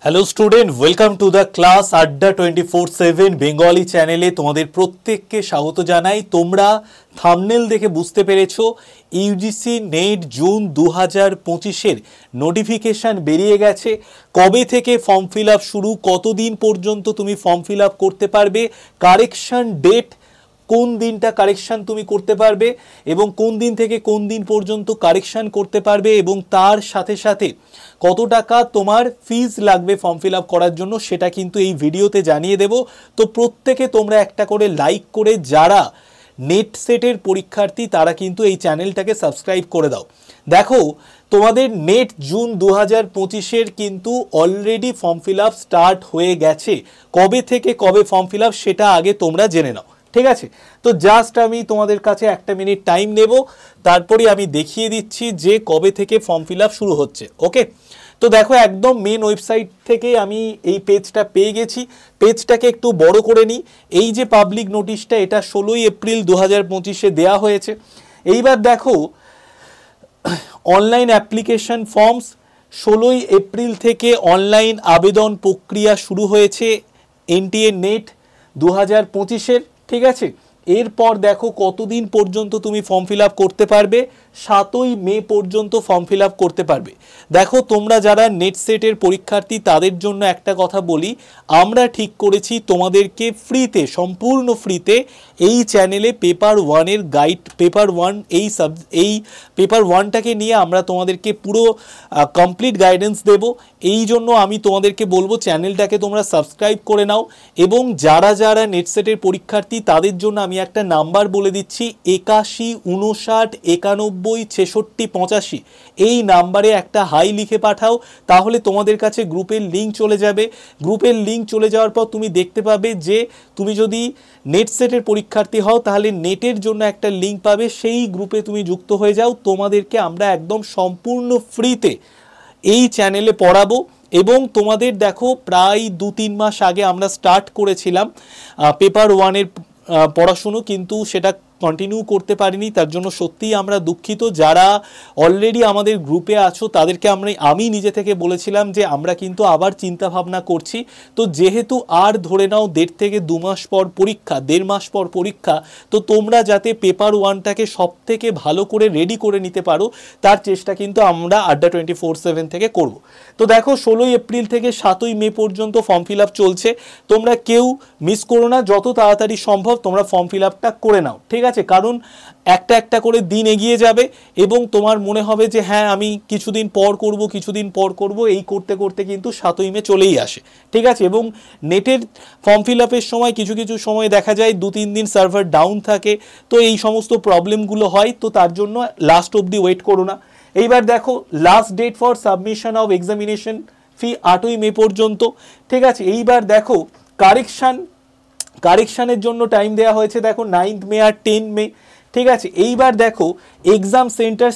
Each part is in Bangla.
Hello student, welcome to the class আড্ডা 24/7 বেঙ্গলি চ্যানেলে তোমাদের প্রত্যেককে স্বাগত জানাই। তোমরা থাম্বনেল দেখে বুঝতে পেরেছো ইউজিসি নেট জুন 2025-এর নোটিফিকেশান বেরিয়ে গেছে। কবে থেকে ফর্ম ফিল আপ শুরু, কতদিন পর্যন্ত তুমি ফর্ম ফিল আপ করতে পারবে, কারেকশন ডেট কোন দিনটা কারেকশান তুমি করতে পারবে এবং কোন দিন থেকে কোন দিন পর্যন্ত কারেকশান করতে পারবে এবং তার সাথে সাথে কত টাকা তোমার ফিজ লাগবে ফর্ম ফিল আপ করার জন্য সেটা কিন্তু এই ভিডিওতে জানিয়ে দেব। তো প্রত্যেকে তোমরা একটা করে লাইক করে যারা নেট সেটের পরীক্ষার্থী তারা কিন্তু এই চ্যানেলটাকে সাবস্ক্রাইব করে দাও। দেখো, তোমাদের নেট জুন 2025-এর কিন্তু already form fill up start হয়ে গেছে। কবে থেকে কবে ফর্ম ফিল আপ সেটা আগে তোমরা জেনে নাও, ঠিক আছে? তো জাস্ট আমি তোমাদের কাছে একটা মিনিট টাইম নেব, তারপরে আমি দেখিয়ে দিচ্ছি যে কবে থেকে ফর্ম ফিল আপ শুরু হচ্ছে। ওকে, তো দেখো একদম মেন ওয়েবসাইট থেকে আমি এই পেজটা পেয়ে গেছি। পেজটাকে একটু বড় করে নিই। এই যে পাবলিক নোটিশটা, এটা 16 এপ্রিল 2025-এ দেওয়া হয়েছে। এইবার দেখো, অনলাইন অ্যাপ্লিকেশন ফর্মস 16 এপ্রিল থেকে অনলাইন আবেদন প্রক্রিয়া শুরু হয়েছে এনটিএ নেট 2025-এর, ঠিক আছে? এরপর দেখো কতদিন পর্যন্ত তুমি ফর্ম ফিল আপ করতে পারবে, 7ই মে পর্যন্ত ফর্ম ফিল আপ করতে পারবে। দেখো, তোমরা যারা নেট সেটের পরীক্ষার্থী তাদের জন্য একটা কথা বলি, আমরা ঠিক করেছি তোমাদেরকে ফ্রিতে, সম্পূর্ণ ফ্রিতে এই চ্যানেলে পেপার ওয়ানের গাইড, পেপার ওয়ান এই পেপার ওয়ানটাকে নিয়ে আমরা তোমাদেরকে পুরো কমপ্লিট গাইডেন্স দেব। এই জন্য আমি তোমাদেরকে বলবো চ্যানেলটাকে তোমরা সাবস্ক্রাইব করে নাও এবং যারা যারা নেট সেটের পরীক্ষার্থী তাদের জন্য আমি একটা নাম্বার বলে দিচ্ছি, 81 59 91 66 85। এই নাম্বারে একটা হাই লিখে পাঠাও, তাহলে তোমাদের কাছে গ্রুপের লিঙ্ক চলে যাবে। গ্রুপের লিঙ্ক চলে যাওয়ার পর তুমি দেখতে পাবে যে তুমি যদি নেট সেটের পরীক্ষার্থী হও তাহলে নেটের জন্য একটা লিঙ্ক পাবে, সেই গ্রুপে তুমি যুক্ত হয়ে যাও। তোমাদেরকে আমরা একদম সম্পূর্ণ ফ্রিতে এই চ্যানেলে পড়াবো এবং তোমাদের দেখো প্রায় 2-3 মাস আগে আমরা স্টার্ট করেছিলাম পেপার ওয়ানের পড়াশুনো, কিন্তু সেটা কন্টিনিউ করতে পারিনি, তার জন্য সত্যিই আমরা দুঃখিত। যারা অলরেডি আমাদের গ্রুপে আছো তাদেরকে আমি নিজে থেকে বলেছিলাম যে আমরা কিন্তু আবার চিন্তা ভাবনা করছি। তো যেহেতু আর ধরে নাও 1.5 থেকে 2 মাস পর পরীক্ষা, 1.5 মাস পর পরীক্ষা, তো তোমরা যাতে পেপার ওয়ানটাকে সব থেকে ভালো করে রেডি করে নিতে পারো তার চেষ্টা কিন্তু আমরা আড্ডা 24/7 থেকে করব। তো দেখো 16 এপ্রিল থেকে 7ই মে পর্যন্ত ফর্ম ফিল আপ চলছে। তোমরা কেউ মিস করো না, যত তাড়াতাড়ি সম্ভব তোমরা ফর্ম ফিল আপটা করে নাও, ঠিক আছে? কারণ একটা একটা করে দিন এগিয়ে যাবে এবং তোমার মনে হবে যে হ্যাঁ আমি কিছুদিন পর করব, এই করতে করতে কিন্তু 7ই মে চলেই আসে, ঠিক আছে? এবং নেটের ফর্ম ফিল আপের সময় কিছু কিছু সময় দেখা যায় 2-3 দিন সার্ভার ডাউন থাকে, তো এই সমস্ত প্রবলেমগুলো হয়। তো তার জন্য লাস্ট অবধি ওয়েট করো না। এইবার দেখো, last date for submission of examination fee 8ই মে পর্যন্ত, ঠিক আছে? এইবার দেখো কারেকশানের জন্য টাইম দেওয়া হয়েছে, দেখো 9 মে আর 10 মে, ঠিক আছে? এইবার দেখো এক্সাম সেন্টার,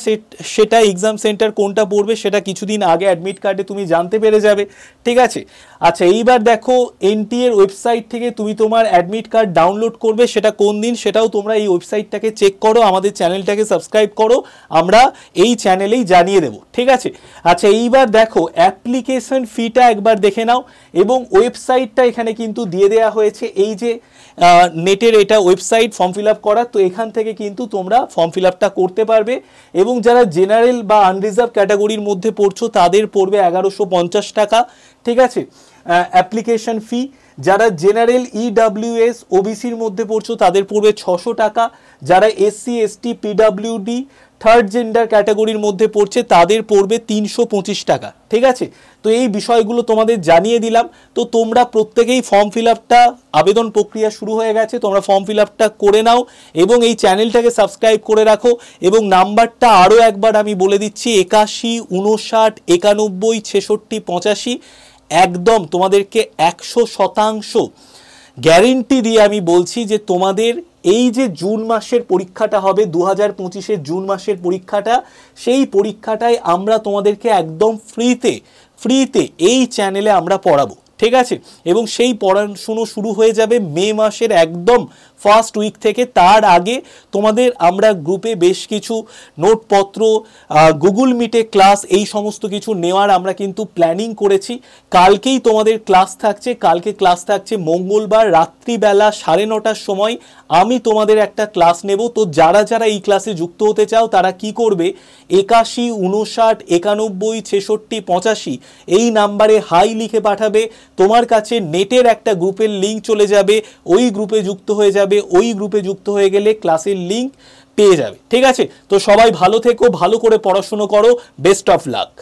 সেটা এক্সাম সেন্টার কোনটা পড়বে সেটা কিছুদিন আগে অ্যাডমিট কার্ডে তুমি জানতে পেরে যাবে, ঠিক আছে? আচ্ছা, এইবার দেখো এনটিএ এর ওয়েবসাইট থেকে তুমি তোমার অ্যাডমিট কার্ড ডাউনলোড করবে, সেটা কোন দিন সেটাও তোমরা এই ওয়েবসাইটটাকে চেক করো, আমাদের চ্যানেলটাকে সাবস্ক্রাইব করো, আমরা এই চ্যানেলেই জানিয়ে দেব, ঠিক আছে? আচ্ছা, এইবার দেখো অ্যাপ্লিকেশন ফিটা একবার দেখে নাও এবং ওয়েবসাইটটা এখানে কিন্তু দিয়ে দেওয়া হয়েছে। এই যে নেটের এটা ওয়েবসাইট ফর্ম ফিল আপ করার, তো এখান থেকে কিন্তু তোমরা ফর্ম ফিল আপটা করতে পারবে এবং যারা জেনারেল বা আনরিজার্ভ ক্যাটাগরির মধ্যে পড়ছো তাদের পড়বে 1150 টাকা, ঠিক আছে অ্যাপ্লিকেশন ফি। যারা জেনারেল ইডব্লিউএস ওবিসির মধ্যে পড়ছো তাদের পড়বে 600 টাকা। যারা SC ST PWD third gender ক্যাটাগরির মধ্যে পড়ছে তাদের পড়বে 325 টাকা, ঠিক আছে? তো এই বিষয়গুলো তোমাদের জানিয়ে দিলাম। তো তোমরা প্রত্যেকেই ফর্ম ফিল আপটা, আবেদন প্রক্রিয়া শুরু হয়ে গেছে, তোমরা ফর্ম ফিল আপটা করে নাও এবং এই চ্যানেলটাকে সাবস্ক্রাইব করে রাখো এবং নাম্বারটা আরও একবার আমি বলে দিচ্ছি, 81 59 91 66 85। একদম তোমাদেরকে 100% গ্যারেন্টি দিয়ে আমি বলছি যে তোমাদের এই যে জুন মাসের পরীক্ষাটা হবে, 2025-এর জুন মাসের পরীক্ষাটা, সেই পরীক্ষাটায় আমরা তোমাদেরকে একদম ফ্রিতে এই চ্যানেলে আমরা পড়াবো, ঠিক আছে? এবং সেই পড়াশুনো শুরু হয়ে যাবে মে মাসের একদম ফার্স্ট উইক থেকে। তার আগে তোমাদের আমরা গ্রুপে বেশ কিছু নোটপত্র, গুগল মিটে ক্লাস, এই সমস্ত কিছু নেওয়ার আমরা কিন্তু প্ল্যানিং করেছি। কালকেই তোমাদের ক্লাস থাকছে। কালকে ক্লাস থাকছে মঙ্গলবার রাত্রিবেলা 9:30টার সময় আমি তোমাদের একটা ক্লাস নেব। তো যারা যারা এই ক্লাসে যুক্ত হতে চাও তারা কি করবে, 81 59 91 66 85 এই নাম্বারে হাই লিখে পাঠাবে। তোমার কাছে নেটের একটা গ্রুপের লিঙ্ক চলে যাবে, ওই গ্রুপে যুক্ত হয়ে যাবে। ওই গ্রুপে যুক্ত হয়ে গেলে ক্লাসের লিঙ্ক পেয়ে যাবে। ঠিক আছে, তো সবাই ভালো থেকো, ভালো করে পড়াশুনো করো, বেস্ট অফ লাক।